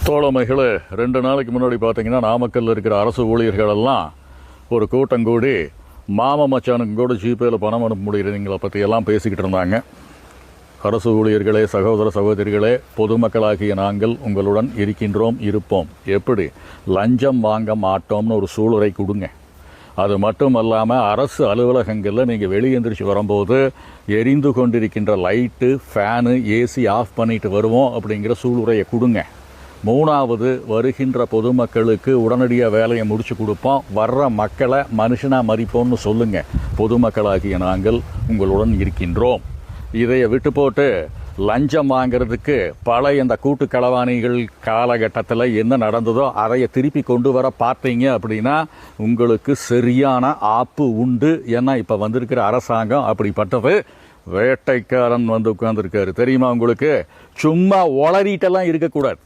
தோழமைகளே, 2 நாளைக்கு முன்னாடி பார்த்தீங்கன்னா நாமக்கல்ல இருக்கிற அரசு ஊழியர்கள் எல்லாம் ஒரு கூட்டம் கூடி மாமா மச்சானுக்கு கூட ஜிபேயில் பணம் அனுப்ப முடியறதுங்களை பற்றியெல்லாம் பேசிக்கிட்டு இருந்தாங்க. அரசு ஊழியர்களே, சகோதர சகோதரிகளே, பொதுமக்களாகிய நாங்கள் உங்களுடன் இருப்போம். எப்படி? லஞ்சம் வாங்க மாட்டோம்னு ஒரு சூளுரை கொடுங்க. அது மட்டும் இல்லாமல் அரசு அலுவலகங்களில் நீங்கள் வெளியெந்திரிச்சு வரும்போது எரிந்து கொண்டிருக்கின்ற லைட்டு, ஃபேனு, ஏசி ஆஃப் பண்ணிட்டு வருவோம் அப்படிங்கிற சூளுரையை கொடுங்க. 3வது, வருகின்ற பொதுமக்களுக்கு உடனடியாக வேலையை முடிச்சு கொடுப்போம், வர்ற மக்களை மனுஷனாக மதிப்போம்னு சொல்லுங்கள். பொதுமக்களாகிய நாங்கள் உங்களுடன் இருக்கின்றோம். இதைய விட்டு போட்டு லஞ்சம் வாங்கிறதுக்கு பழைய இந்த கூட்டு களவாணிகள் காலகட்டத்தில் என்ன நடந்ததோ அதைய திருப்பி கொண்டு வர பார்த்தீங்க அப்படின்னா உங்களுக்கு சரியான ஆப்பு உண்டு. ஏன்னா இப்போ வந்திருக்கிற அரசாங்கம் அப்படிப்பட்டது. வேட்டைக்காரன் வந்து உட்கார்ந்துருக்காரு தெரியுமா உங்களுக்கு? சும்மா ஒளறிட்டெல்லாம் இருக்கக்கூடாது.